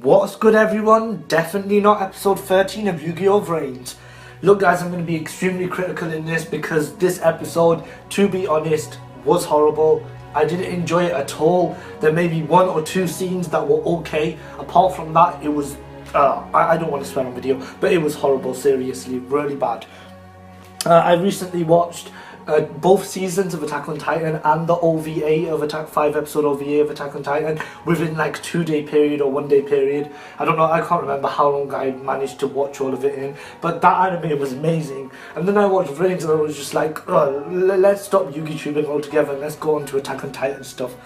What's good, everyone? Definitely not episode 13 of Yu-Gi-Oh! VRains. Look guys, I'm going to be extremely critical in this because this episode, to be honest, was horrible. I didn't enjoy it at all. There may be one or two scenes that were okay. Apart from that, it was, I don't want to swear on video, but it was horrible, seriously, really bad. I recently watched both seasons of Attack on Titan and the OVA of 5-episode OVA of Attack on Titan within like 2-day period or 1-day period. I don't know, I can't remember how long I managed to watch all of it in, but that anime was amazing. And then I watched VRains and I was just like, oh, let's stop Yu-Gi-Tubing altogether and let's go on to Attack on Titan stuff.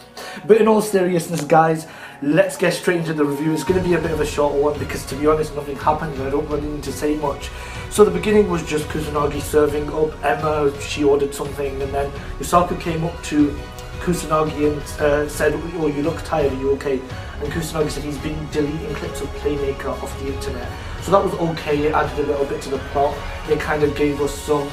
But in all seriousness guys, let's get straight into the review. It's going to be a bit of a short one because, to be honest, nothing happened and I don't really need to say much. So the beginning was just Kusanagi serving up Emma. She ordered something and then Yusaku came up to Kusanagi and said, oh, you look tired, are you okay? And Kusanagi said he's been deleting clips of Playmaker off the internet. So that was okay, it added a little bit to the plot. It kind of gave us some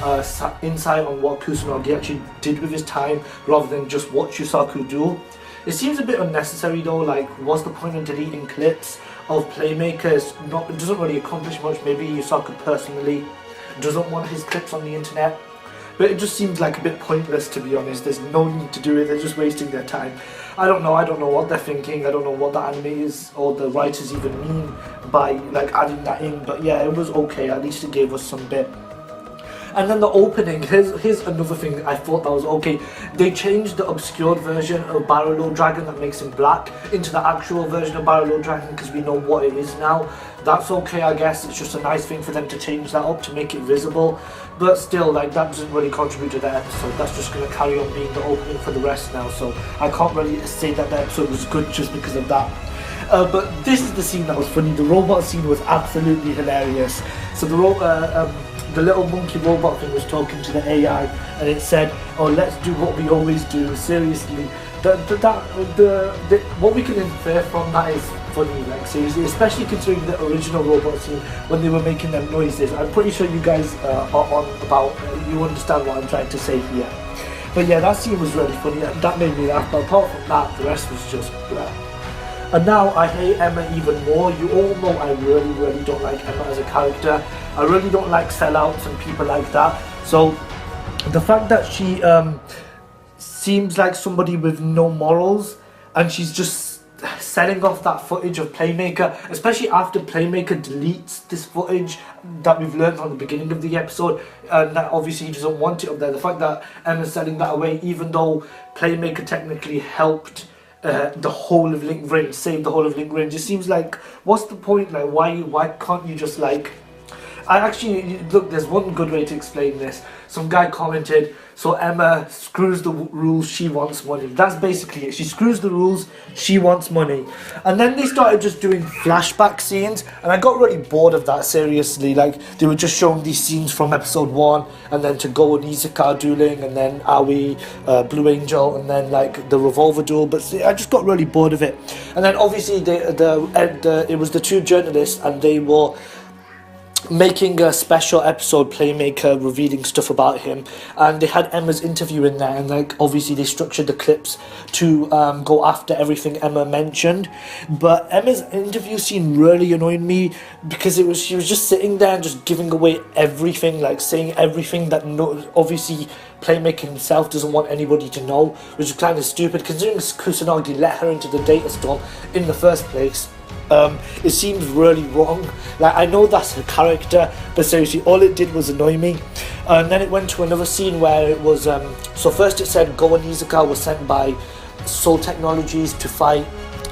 insight on what Kusanagi actually did with his time rather than just watch Yusaku do. It seems a bit unnecessary though, like what's the point of deleting clips of Playmakers? It doesn't really accomplish much. Maybe Yusaku personally doesn't want his clips on the internet, but it just seems like a bit pointless, to be honest. There's no need to do it, they're just wasting their time. I don't know what they're thinking, I don't know what the anime is or the writers even mean by like adding that in, but yeah, it was okay, at least it gave us some bit. And then the opening, here's another thing I thought that was okay. They changed the obscured version of Barrel Dragon that makes him black into the actual version of Barrel Dragon because we know what it is now. That's okay, I guess. It's just a nice thing for them to change that up to make it visible. But still, like, that doesn't really contribute to the episode. That's just going to carry on being the opening for the rest now. So I can't really say that the episode was good just because of that. But this is the scene that was funny. The robot scene was absolutely hilarious. So the little monkey robot thing was talking to the AI and it said, oh, let's do what we always do. Seriously, what we can infer from that is funny, like seriously, especially considering the original robot scene when they were making them noises. I'm pretty sure you guys are on about, you understand what I'm trying to say here. But yeah, that scene was really funny and that made me laugh, but apart from that, the rest was just blah. And now I hate Emma even more. You all know I really don't like Emma as a character. I really don't like sellouts and people like that. So the fact that she seems like somebody with no morals and she's just selling off that footage of Playmaker, especially after Playmaker deletes this footage that we've learned from the beginning of the episode, and that obviously he doesn't want it up there. The fact that Emma's selling that away, even though Playmaker technically helped the whole of Link VRains, save the whole of Link VRains, just seems like, what's the point? Like, why can't you just like... I actually, look, there's one good way to explain this. Some guy commented, so Emma screws the rules, she wants money. That's basically it. She screws the rules, she wants money. And then they started just doing flashback scenes, and I got really bored of that, seriously. Like, they were just showing these scenes from episode 1, and then to Go and Izuka dueling, and then Aoi, Blue Angel, and then like the Revolver duel. But see, I just got really bored of it. And then obviously it was the two journalists, and they were making a special episode Playmaker revealing stuff about him, and they had Emma's interview in there, and like obviously they structured the clips to go after everything Emma mentioned. But Emma's interview scene really annoyed me because she was just sitting there and just giving away everything, like saying everything that obviously Playmaker himself doesn't want anybody to know, which is kind of stupid considering Kusanagi let her into the data storm in the first place. It seems really wrong. Like, I know that's her character, but seriously, all it did was annoy me. And then it went to another scene where it was, so first it said Go and Izuka was sent by Soul Technologies to fight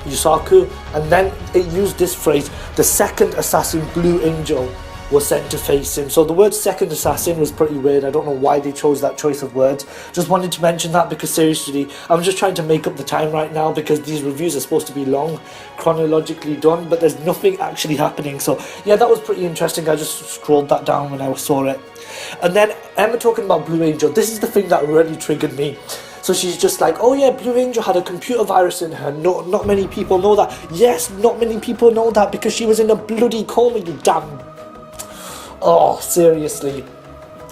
Yusaku, and then it used this phrase, the second assassin Blue Angel was sent to face him. So the word second assassin was pretty weird. I don't know why they chose that choice of words. Just wanted to mention that because seriously, I'm just trying to make up the time right now because these reviews are supposed to be long, chronologically done, but there's nothing actually happening. So yeah, that was pretty interesting. I just scrolled that down when I saw it. And then Emma talking about Blue Angel, this is the thing that really triggered me. So she's just like, oh yeah, Blue Angel had a computer virus in her. No, not many people know that. Yes, not many people know that because she was in a bloody coma, you damn... Oh, seriously.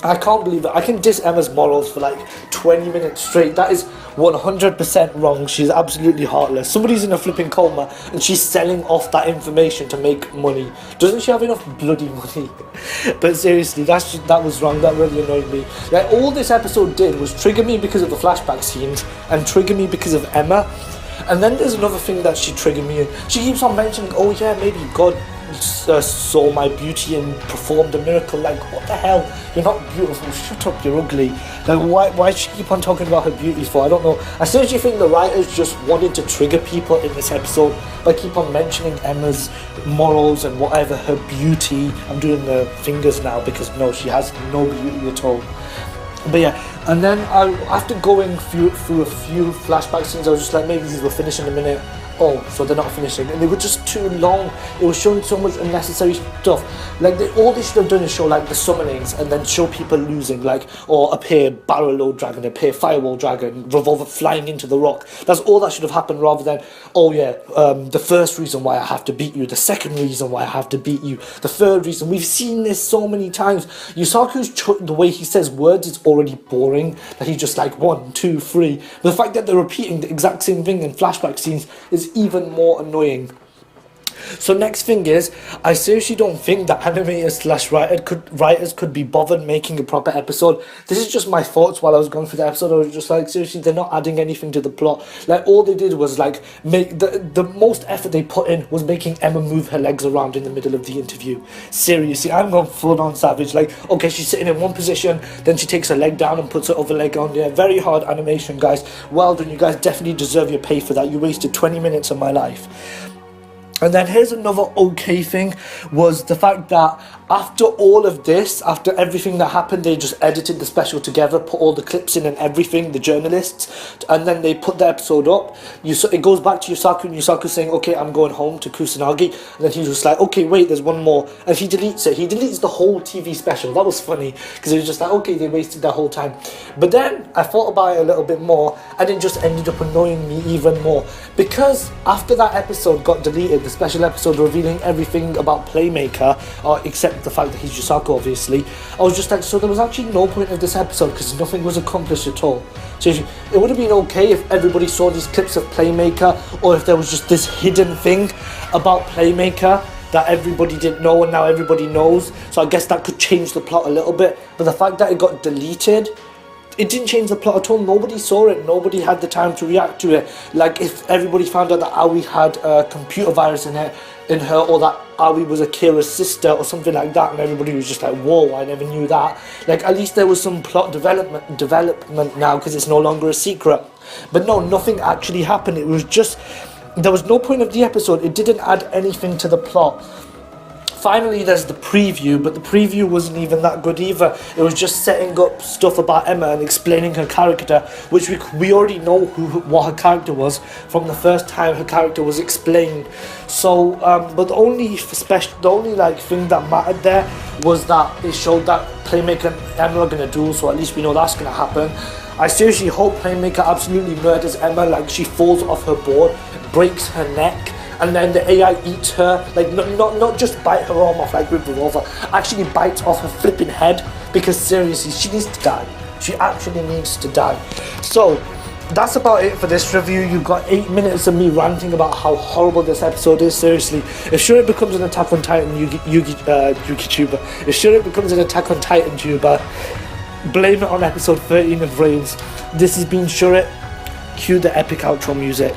I can't believe it. I can diss Emma's morals for like 20 minutes straight. That is 100% wrong. She's absolutely heartless. Somebody's in a flipping coma and she's selling off that information to make money. Doesn't she have enough bloody money? But seriously, that was wrong. That really annoyed me. Like, all this episode did was trigger me because of the flashback scenes and trigger me because of Emma. And then there's another thing that she triggered me in. She keeps on mentioning, oh yeah, maybe God saw my beauty and performed a miracle. Like, what the hell? You're not beautiful. Shut up, you're ugly. Like, why does she keep on talking about her beauty for? I don't know. I seriously think the writers just wanted to trigger people in this episode by keep on mentioning Emma's morals and whatever, her beauty. I'm doing the fingers now because no, she has no beauty at all. But yeah, and then after going through a few flashback scenes, I was just like, maybe these will finish in a minute. Oh, so they're not finishing, and they were just too long. It was showing so much unnecessary stuff. Like, all they should have done is show like the summonings and then show people losing, like, or appear barrel load dragon, appear firewall dragon, revolver flying into the rock. That's all that should have happened, rather than, oh yeah, the first reason why I have to beat you, the second reason why I have to beat you, the third reason. We've seen this so many times. Yusaku's the way he says words is already boring. That he's just like 1, 2, 3. But the fact that they're repeating the exact same thing in flashback scenes is even more annoying. So next thing is, I seriously don't think that animators / writers could be bothered making a proper episode. This is just my thoughts while I was going through the episode. I was just like, seriously, they're not adding anything to the plot. Like, all they did was like make the most effort they put in was making Emma move her legs around in the middle of the interview. Seriously, I'm going full on savage. Like, okay, she's sitting in one position, then she takes her leg down and puts her other leg on. Yeah, very hard animation, guys. Well done. You guys definitely deserve your pay for that. You wasted 20 minutes of my life. And then here's another okay thing, was the fact that after all of this, after everything that happened, they just edited the special together, put all the clips in and everything, the journalists, and then they put the episode up. It goes back to Yusaku, and Yusaku saying, okay, I'm going home to Kusanagi, and then he's just like, okay, wait, there's one more, and he deletes it. He deletes the whole TV special. That was funny, because it was just like, okay, they wasted that whole time. But then I thought about it a little bit more, and it just ended up annoying me even more, because after that episode got deleted, the special episode revealing everything about Playmaker, except the fact that he's Yusaku, obviously, I was just like, so there was actually no point of this episode because nothing was accomplished at all. So it would have been okay if everybody saw these clips of Playmaker, or if there was just this hidden thing about Playmaker that everybody didn't know and now everybody knows. So I guess that could change the plot a little bit. But the fact that it got deleted, it didn't change the plot at all. Nobody saw it. Nobody had the time to react to it. Like, if everybody found out that Aoi had a computer virus in her, or that Aoi was Akira's sister or something like that, and everybody was just like, whoa, I never knew that. Like, at least there was some plot development now, because it's no longer a secret. But no, nothing actually happened. It was just, there was no point of the episode. It didn't add anything to the plot. Finally, there's the preview, but the preview wasn't even that good either. It was just setting up stuff about Emma and explaining her character, which we already know what her character was from the first time her character was explained. So, but the only thing that mattered there was that it showed that Playmaker and Emma are gonna duel. So at least we know that's gonna happen. I seriously hope Playmaker absolutely murders Emma, like she falls off her board, breaks her neck, and then the AI eats her, like not just bite her arm off like with revolver, actually bites off her flipping head, because seriously, she needs to die. She actually needs to die. So that's about it for this review. You've got 8 minutes of me ranting about how horrible this episode is. Seriously, if Shuri becomes an Attack on Titan YouTuber, if Shuri becomes an Attack on Titan YouTuber, blame it on episode 13 of VRains. This has been Shuri. Cue the epic outro music.